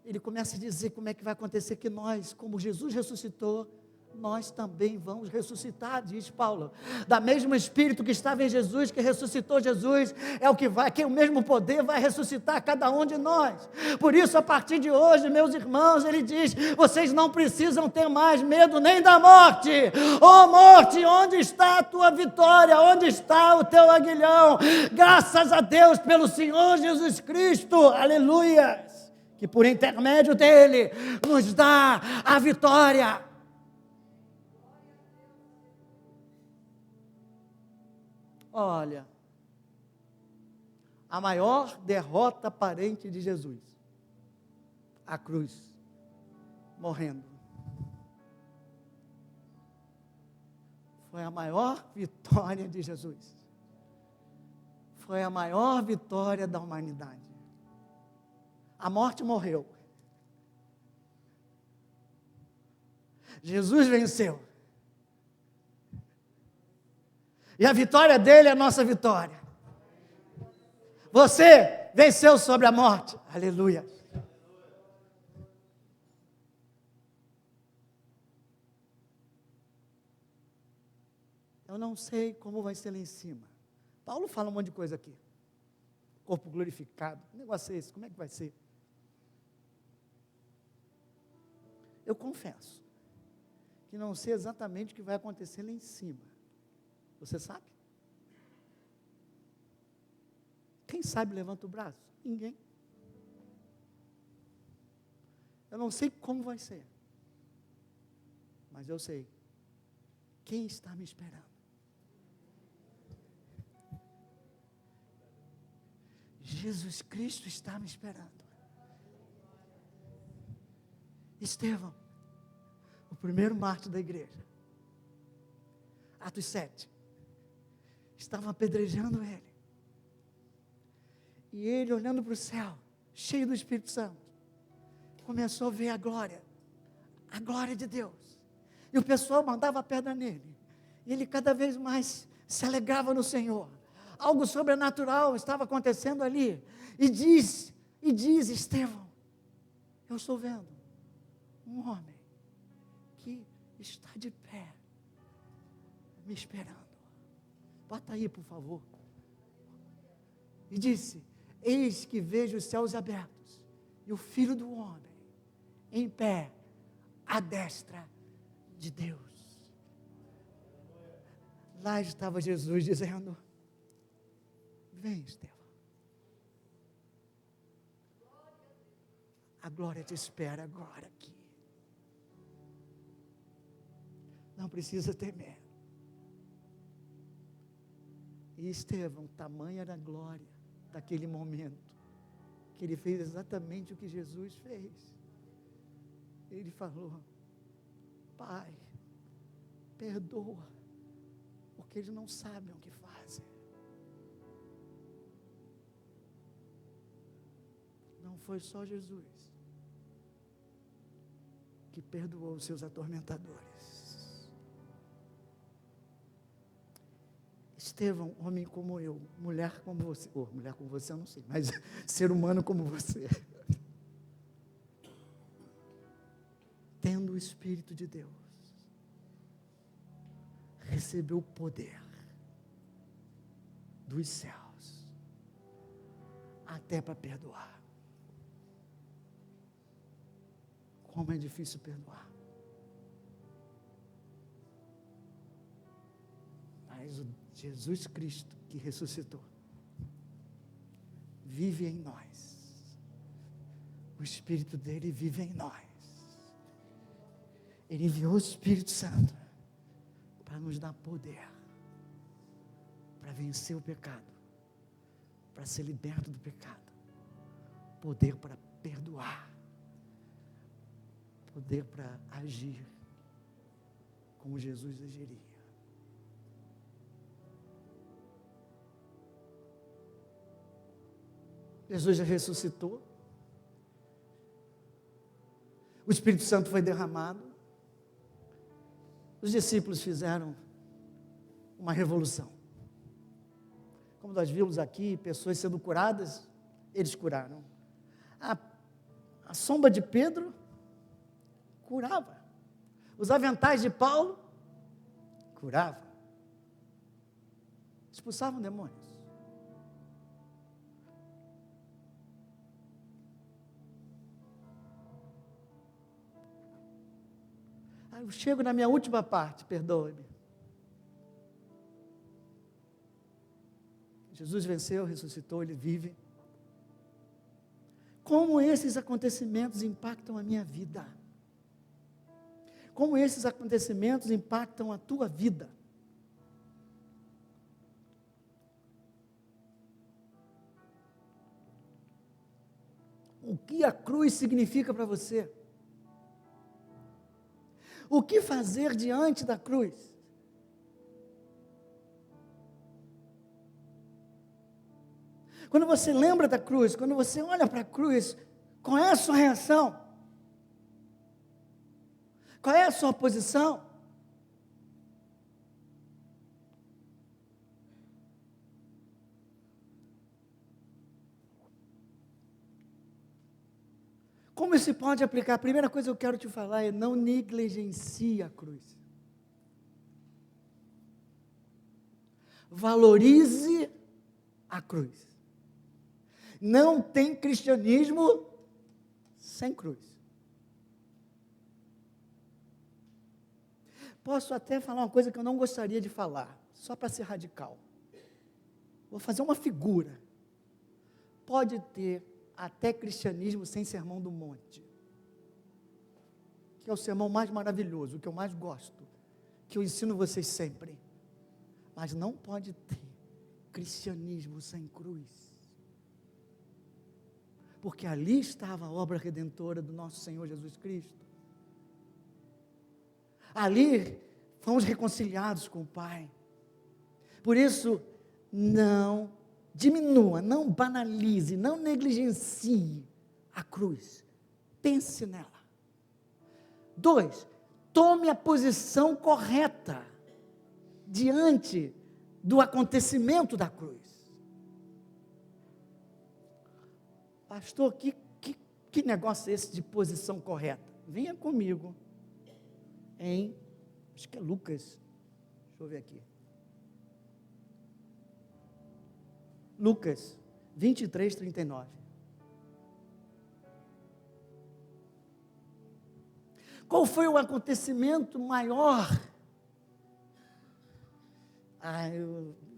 Ele começa a dizer como é que vai acontecer, que nós, como Jesus ressuscitou, nós também vamos ressuscitar, diz Paulo, da mesmo Espírito que estava em Jesus, que ressuscitou Jesus, é o que vai, que o mesmo poder vai ressuscitar cada um de nós. Por isso, a partir de hoje, meus irmãos, ele diz, vocês não precisam ter mais medo nem da morte. Ó morte, onde está a tua vitória? Onde está o teu aguilhão? Graças a Deus pelo Senhor Jesus Cristo, aleluia, que por intermédio dele, nos dá a vitória. Olha, a maior derrota aparente de Jesus. A cruz, morrendo. Foi a maior vitória de Jesus. Foi a maior vitória da humanidade. A morte morreu. Jesus venceu. E a vitória dele é a nossa vitória. Você venceu sobre a morte. Aleluia. Eu não sei como vai ser lá em cima. Paulo fala um monte de coisa aqui. Corpo glorificado. Que negócio é esse? Como é que vai ser? Eu confesso que não sei exatamente o que vai acontecer lá em cima. Você sabe? Quem sabe levanta o braço? Ninguém. Eu não sei como vai ser. Mas eu sei. Quem está me esperando? Jesus Cristo está me esperando. Estevão, o primeiro mártir da igreja. Atos 7. Estavam apedrejando ele. E ele, olhando para o céu, cheio do Espírito Santo, começou a ver a glória de Deus. E o pessoal mandava a pedra nele. E ele cada vez mais se alegrava no Senhor. Algo sobrenatural estava acontecendo ali. E diz Estevão, eu estou vendo um homem que está de pé, me esperando. Bota aí, por favor. E disse, eis que vejo os céus abertos, e o Filho do Homem, em pé, à destra de Deus. Lá estava Jesus dizendo, vem, Estevão. A glória te espera agora aqui. Não precisa temer. E Estevão, tamanha era a glória daquele momento, que ele fez exatamente o que Jesus fez. Ele falou, Pai, perdoa, porque eles não sabem o que fazem. Não foi só Jesus que perdoou os seus atormentadores. Estevão, homem como eu, mulher como você, mulher como você eu não sei, mas ser humano como você, tendo o Espírito de Deus, recebeu o poder dos céus, até para perdoar. Como é difícil perdoar. Mas o Jesus Cristo que ressuscitou vive em nós. O Espírito dele vive em nós. Ele enviou o Espírito Santo para nos dar poder, para vencer o pecado, para ser liberto do pecado, poder para perdoar, poder para agir como Jesus agiria. Jesus já ressuscitou, o Espírito Santo foi derramado, os discípulos fizeram uma revolução. Como nós vimos aqui, pessoas sendo curadas, eles curaram. A sombra de Pedro curava. Os aventais de Paulo curava. Expulsavam demônios. Eu chego na minha última parte, perdoe-me. Jesus venceu, ressuscitou, ele vive. Como esses acontecimentos impactam a minha vida? Como esses acontecimentos impactam a tua vida? o que a cruz significa para você. O que fazer diante da cruz? Quando você lembra da cruz, quando você olha para a cruz, qual é a sua reação? Qual é a sua posição? Como isso pode aplicar? A primeira coisa que eu quero te falar é: não negligencie a cruz. Valorize a cruz. Não tem cristianismo sem cruz. Posso até falar uma coisa que eu não gostaria de falar, só para ser radical. Vou fazer uma figura. Pode ter até cristianismo sem sermão do monte, que é o sermão mais maravilhoso, o que eu mais gosto, que eu ensino vocês sempre. Mas não pode ter cristianismo sem cruz. Porque ali estava a obra redentora do nosso Senhor Jesus Cristo. Ali fomos reconciliados com o Pai. Por isso, não diminua, não banalize, não negligencie a cruz. Pense nela. 2, tome a posição correta diante do acontecimento da cruz. Pastor, que negócio é esse de posição correta? Venha comigo acho que é Lucas, deixa eu ver aqui. Lucas 23, 39. Qual foi o acontecimento maior?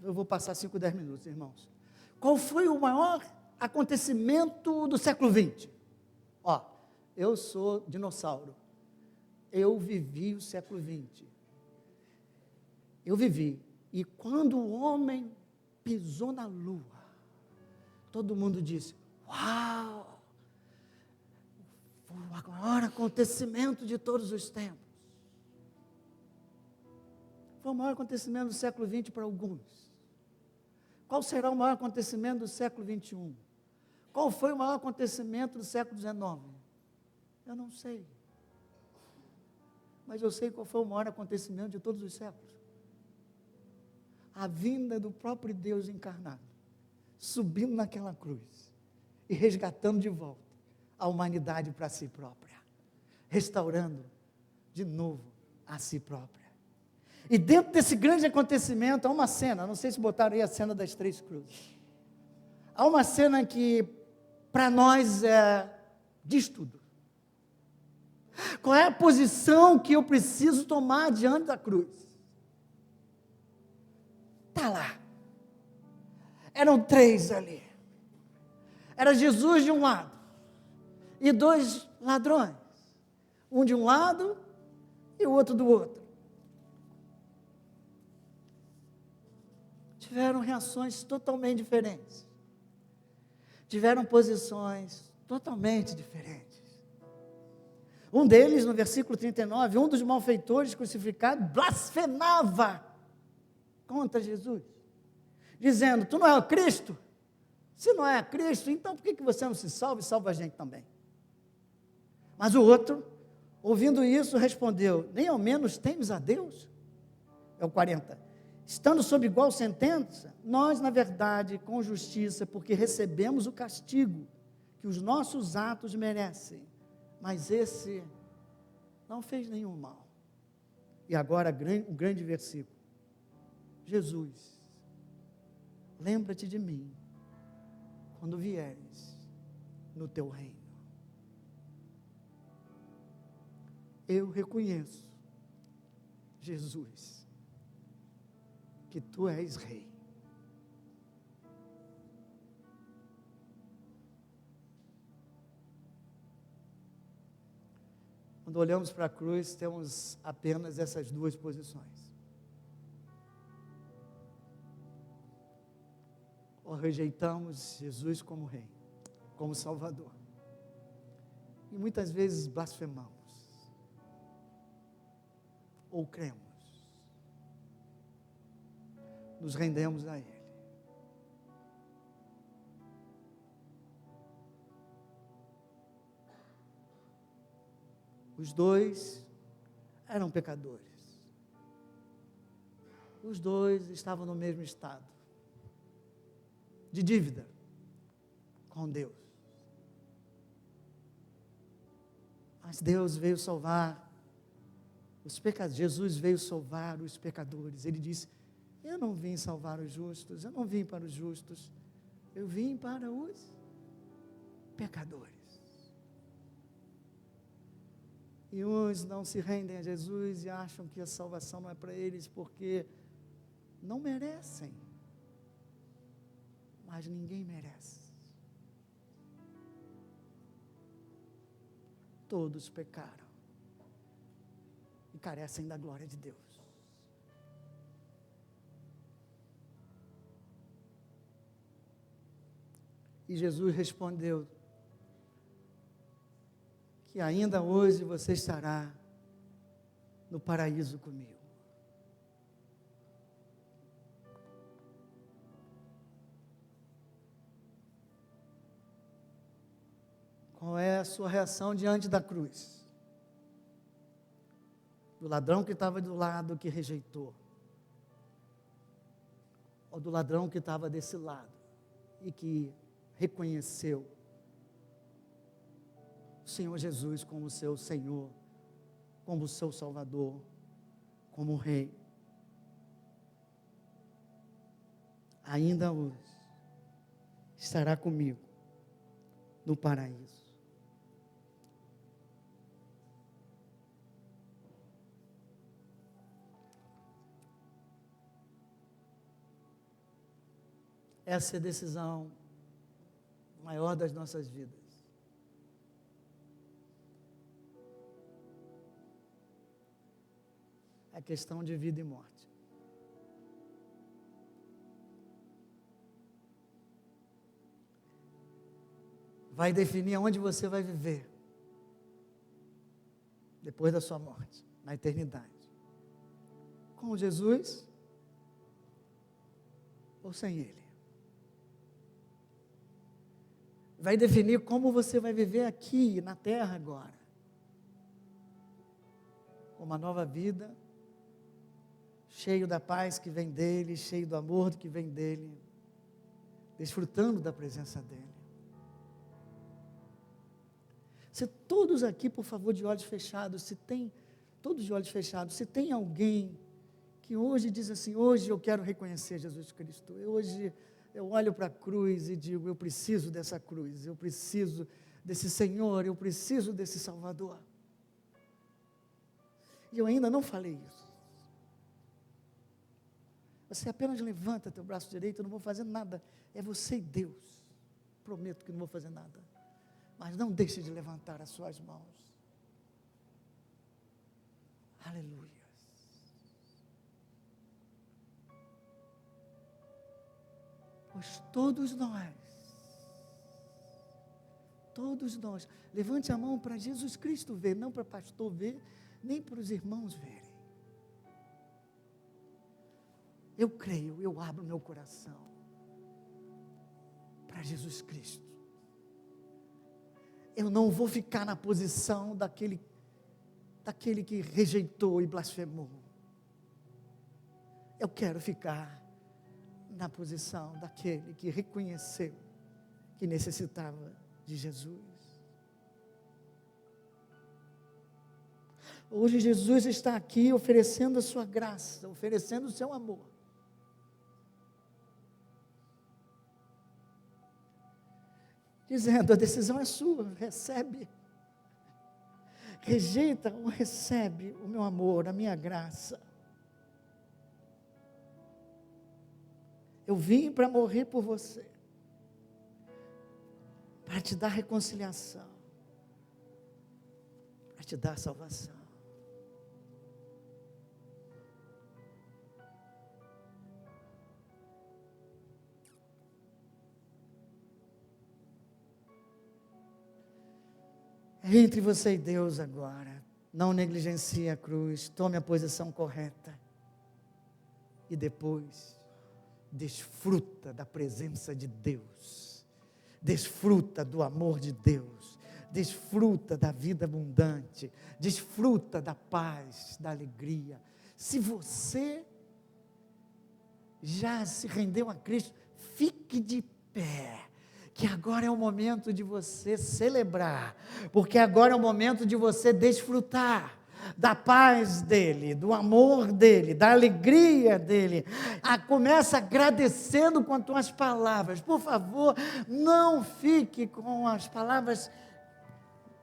Eu vou passar 5, 10 minutos, irmãos. Qual foi o maior acontecimento do século XX? Eu sou dinossauro. Eu vivi o século XX. Eu vivi. E quando o homem pisou na lua, todo mundo disse: uau! Foi o maior acontecimento de todos os tempos. Foi o maior acontecimento do século XX para alguns. Qual será o maior acontecimento do século XXI? Qual foi o maior acontecimento do século XIX? Eu não sei. Mas eu sei qual foi o maior acontecimento de todos os séculos. A vinda do próprio Deus encarnado, subindo naquela cruz e resgatando de volta a humanidade para si própria, restaurando de novo a si própria. E dentro desse grande acontecimento há uma cena, não sei se botaram aí a cena das 3 cruzes. Há uma cena que para nós diz tudo. Qual é a posição que eu preciso tomar diante da cruz? Está lá. Eram 3 ali. Era Jesus de um lado e 2 ladrões. Um de um lado e o outro do outro. Tiveram reações totalmente diferentes. Tiveram posições totalmente diferentes. Um deles, no versículo 39, um dos malfeitores crucificados blasfemava contra Jesus, dizendo: tu não é o Cristo? Se não é Cristo, então por que você não se salva e salva a gente também? Mas o outro, ouvindo isso, respondeu: nem ao menos temes a Deus? É o 40. Estando sob igual sentença, nós, na verdade, com justiça, porque recebemos o castigo que os nossos atos merecem, mas esse não fez nenhum mal. E agora o grande versículo: Jesus, lembra-te de mim quando vieres no teu reino. Eu reconheço, Jesus, que tu és rei. Quando olhamos para a cruz, temos apenas essas 2 posições. Ou rejeitamos Jesus como rei, como salvador, E muitas vezes blasfemamos. Ou cremos. Nos rendemos a Ele. Os dois eram pecadores. Os dois estavam no mesmo estado de dívida com Deus. Mas Deus veio salvar os pecadores. Jesus veio salvar os pecadores. Ele disse: eu não vim salvar os justos, eu não vim para os justos, eu vim para os pecadores. E uns não se rendem a Jesus e acham que a salvação não é para eles porque não merecem. Mas ninguém merece. Todos pecaram e carecem da glória de Deus. E Jesus respondeu que ainda hoje você estará no paraíso comigo. Qual é a sua reação diante da cruz? Do ladrão que estava do lado que rejeitou? Ou do ladrão que estava desse lado e que reconheceu o Senhor Jesus como seu Senhor, como seu Salvador, como Rei? Ainda hoje estará comigo no paraíso. Essa é a decisão maior das nossas vidas. É questão de vida e morte. Vai definir aonde você vai viver depois da sua morte, na eternidade. Com Jesus ou sem Ele. Vai definir como você vai viver aqui na terra agora. Uma nova vida, cheio da paz que vem dEle, cheio do amor que vem dEle, desfrutando da presença dEle. Se todos aqui, por favor, de olhos fechados, todos de olhos fechados, se tem alguém que hoje diz assim: hoje eu quero reconhecer Jesus Cristo, hoje eu olho para a cruz e digo: eu preciso dessa cruz, eu preciso desse Senhor, eu preciso desse Salvador. E eu ainda não falei isso. Você apenas levanta teu braço direito, eu não vou fazer nada, é você e Deus. Prometo que não vou fazer nada. Mas não deixe de levantar as suas mãos. Aleluia. Pois todos nós, levante a mão para Jesus Cristo ver, não para pastor ver, nem para os irmãos verem. Eu creio, eu abro meu coração para Jesus Cristo. Eu não vou ficar na posição daquele que rejeitou e blasfemou. Eu quero ficar na posição daquele que reconheceu que necessitava de Jesus. Hoje Jesus está aqui oferecendo a sua graça, oferecendo o seu amor. Dizendo: a decisão é sua, recebe. Rejeita ou recebe o meu amor, a minha graça. Eu vim para morrer por você, para te dar reconciliação, para te dar salvação. Entre você e Deus agora. Não negligencie a cruz. Tome a posição correta. E depois, desfruta da presença de Deus. Desfruta do amor de Deus. Desfruta da vida abundante. Desfruta da paz, da alegria. Se você já se rendeu a Cristo, fique de pé. Que agora é o momento de você celebrar, porque agora é o momento de você desfrutar da paz dele, do amor dele, da alegria dele. Começa agradecendo com as tuas palavras. Por favor, não fique com as palavras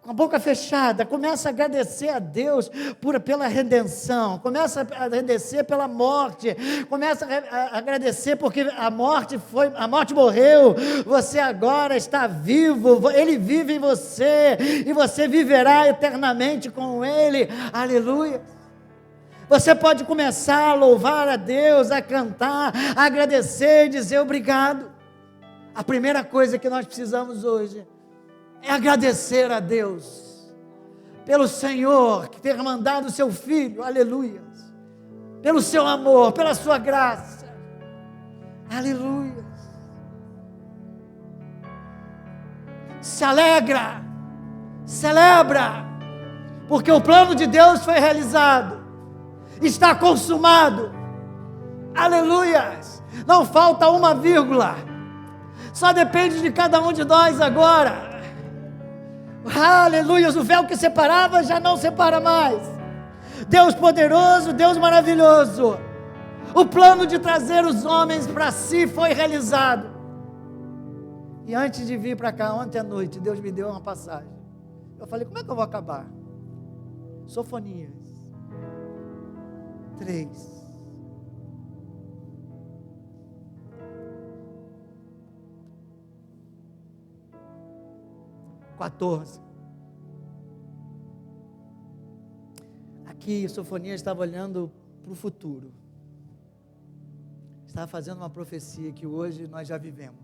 com a boca fechada. Começa a agradecer a Deus pela redenção, começa a agradecer pela morte, começa a agradecer porque a morte morreu, você agora está vivo, Ele vive em você, e você viverá eternamente com Ele, aleluia. Você pode começar a louvar a Deus, a cantar, a agradecer, dizer obrigado. A primeira coisa que nós precisamos hoje é agradecer a Deus, pelo Senhor, que ter mandado o seu Filho, aleluia, pelo seu amor, pela sua graça, aleluia. Se alegra, celebra, porque o plano de Deus foi realizado, está consumado, aleluia, não falta uma vírgula, só depende de cada um de nós agora. Aleluia, o véu que separava já não separa mais. Deus poderoso, Deus maravilhoso, o plano de trazer os homens para si foi realizado. E antes de vir para cá, ontem à noite, Deus me deu uma passagem. Eu falei, como é que eu vou acabar? Sofonias 3. Aqui, Sofonias estava olhando para o futuro. Estava fazendo uma profecia que hoje nós já vivemos.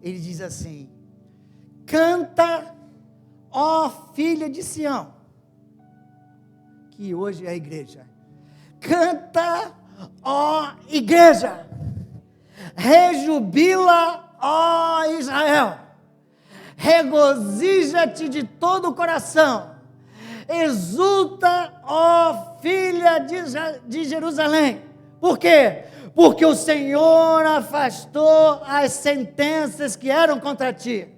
Ele diz assim: canta, ó filha de Sião, que hoje é a igreja. Canta, ó igreja. Rejubila, ó Israel. Regozija-te de todo o coração, exulta, ó filha de Jerusalém. Por quê? Porque o Senhor afastou as sentenças que eram contra ti.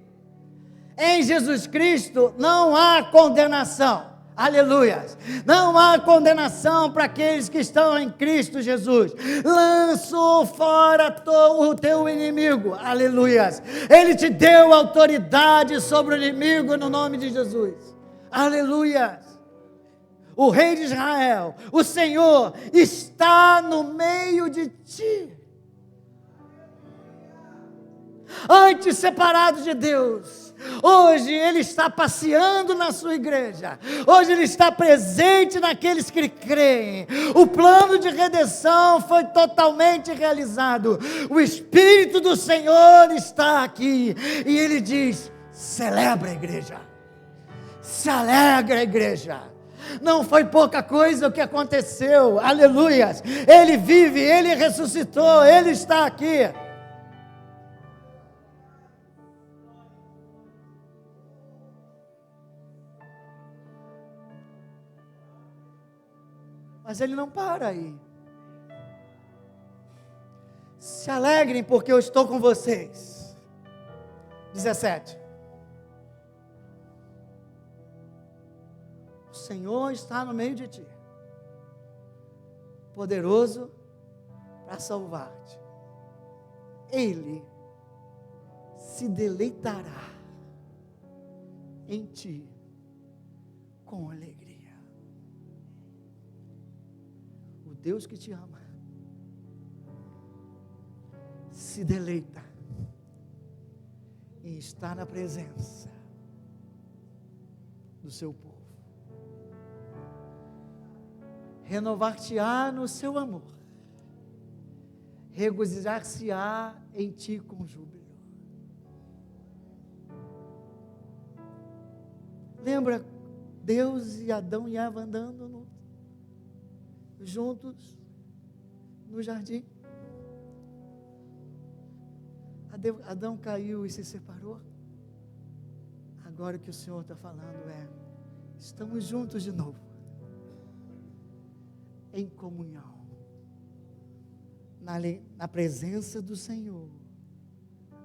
Em Jesus Cristo não há condenação, aleluia, não há condenação para aqueles que estão em Cristo Jesus. Lançou fora o teu inimigo, aleluia, Ele te deu autoridade sobre o inimigo no nome de Jesus, aleluia. O Rei de Israel, o Senhor, está no meio de ti. Antes separado de Deus, hoje Ele está passeando na sua igreja, hoje Ele está presente naqueles que creem. O plano de redenção foi totalmente realizado, o Espírito do Senhor está aqui, e Ele diz: celebra a igreja, se alegra a igreja. Não foi pouca coisa o que aconteceu, aleluia. Ele vive, Ele ressuscitou, Ele está aqui. Mas Ele não para aí. Se alegrem porque eu estou com vocês. 17. O Senhor está no meio de ti, poderoso para salvar-te. Ele se deleitará em ti com alegria. O Deus que te ama se deleita em estar na presença do seu povo. Renovar-te-á no seu amor, regozijar-se-á em ti com júbilo. Lembra Deus e Adão e Eva andando juntos no jardim? Adão caiu e se separou. Agora o que o Senhor está falando é: estamos juntos de novo, em comunhão, na presença do Senhor,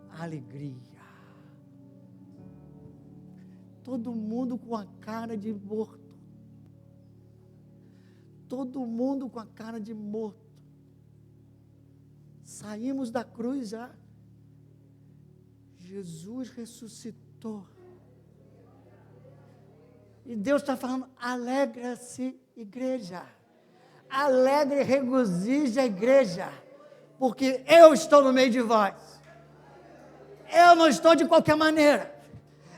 alegria. Todo mundo com a cara de morto, todo mundo com a cara de morto. Saímos da cruz já, Jesus ressuscitou. E Deus está falando: alegra-se, igreja. Alegre e regozije a igreja, porque eu estou no meio de vós. Eu não estou de qualquer maneira.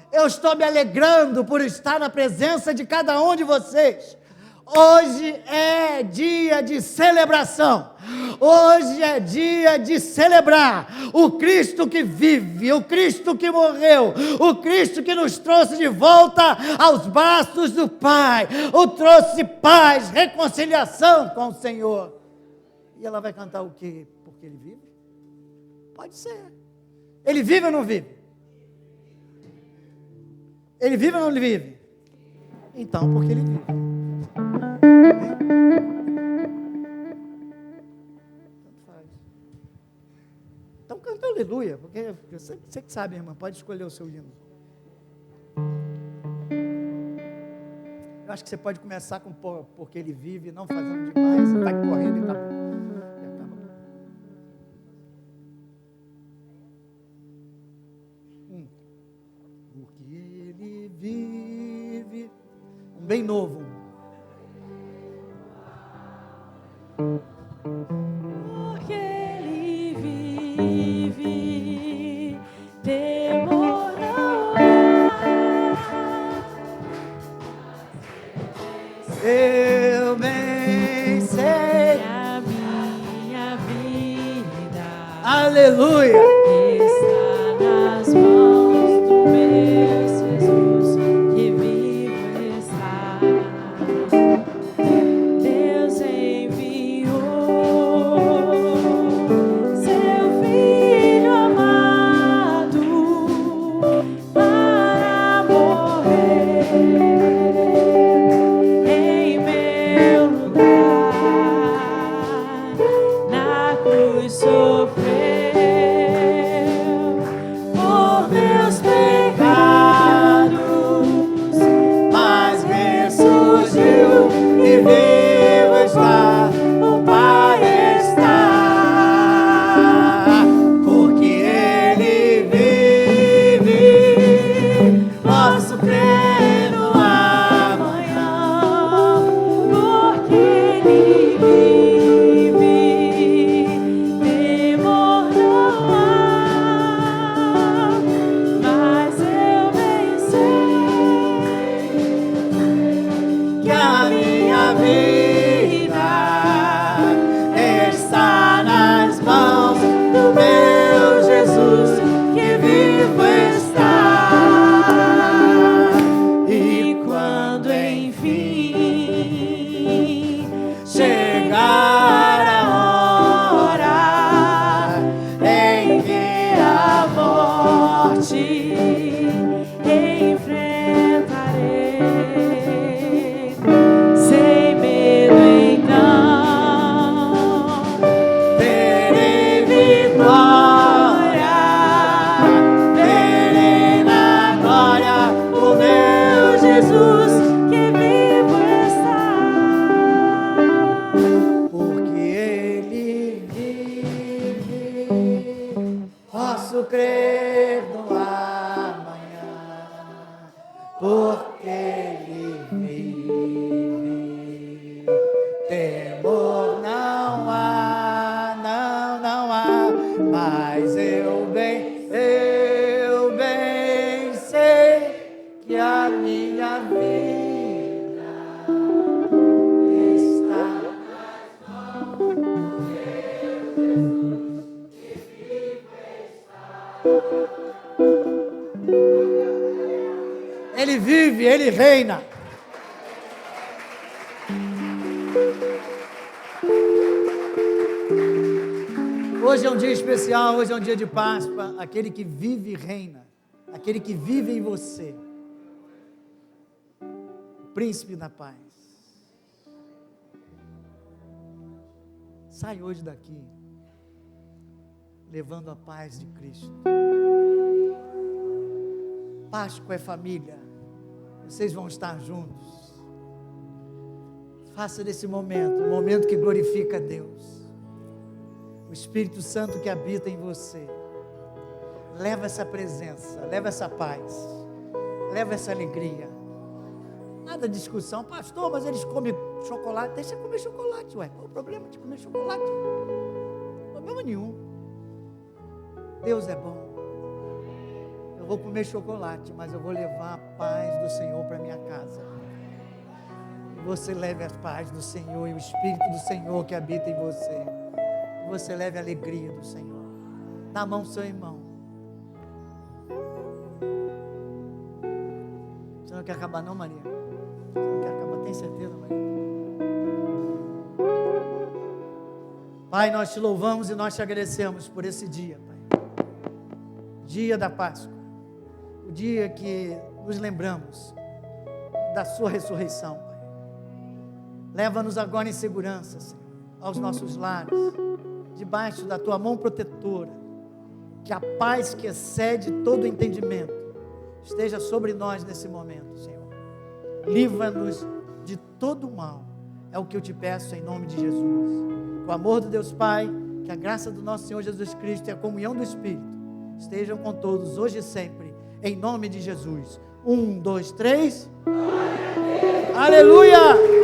Eu estou me alegrando por estar na presença de cada um de vocês. Hoje é dia de celebração. Hoje é dia de celebrar o Cristo que vive, o Cristo que morreu, o Cristo que nos trouxe de volta aos braços do Pai, o trouxe paz, reconciliação com o Senhor. E ela vai cantar o quê? Porque Ele vive? Pode ser. Ele vive ou não vive? Ele vive ou não vive? Então, porque Ele vive. Então canta aleluia, porque você que sabe, irmã, pode escolher o seu hino. Eu acho que você pode começar com porque Ele vive, não fazendo demais, vai correndo e acabou. Porque Ele vive, bem novo. Porque Ele vive, temor não há. Eu bem sei A minha vida aleluia, está nas mãos do meu Jesus, que vivo está. Deus enviou seu Filho amado para morrer em meu lugar, na cruz sofreu por meus pecados, mas ressurgiu e vivo está, o Pai está, porque Ele vive, posso crer no amanhã, porque Ele vive, temor não há, mas eu bem sei que a minha vida está nas mãos do meu Jesus, que vivo está. E quando enfim chegar a hora em que a morte enfrentarei, sem medo então terei vitória, verei na glória o meu Jesus, que vivo está. Porque Ele vive, posso crer no amanhã, porque Ele vive, temor não há, não há, mas eu bem sei que a minha vida está. Ele vive, Ele reina. Hoje é um dia especial, hoje é um dia de Páscoa. Aquele que vive e reina, aquele que vive em você, o príncipe da paz. Sai hoje daqui, levando a paz de Cristo. Páscoa é família, vocês vão estar juntos. Faça desse momento um momento que glorifica a Deus. O Espírito Santo que habita em você, leva essa presença, leva essa paz, leva essa alegria. Nada de discussão, pastor, mas eles comem chocolate. Deixa eu comer chocolate, ué. Qual o problema de comer chocolate? Não tem problema nenhum. Deus é bom. Eu vou comer chocolate, mas eu vou levar a paz do Senhor para minha casa. E você leve a paz do Senhor e o Espírito do Senhor que habita em você. E você leve a alegria do Senhor. Dá a mão do seu irmão. Você não quer acabar não, Maria? Você não quer acabar, tem certeza, Maria? Pai, nós te louvamos e nós te agradecemos por esse dia, Pai. Dia da Páscoa. O dia que nos lembramos da sua ressurreição, Pai. Leva-nos agora em segurança, Senhor, aos nossos lares, debaixo da tua mão protetora. Que a paz que excede todo o entendimento esteja sobre nós nesse momento, Senhor. Livra-nos de todo o mal. É o que eu te peço em nome de Jesus. Que o amor de Deus Pai, que a graça do nosso Senhor Jesus Cristo e a comunhão do Espírito estejam com todos, hoje e sempre, em nome de Jesus. 1, 2, 3. Aleluia!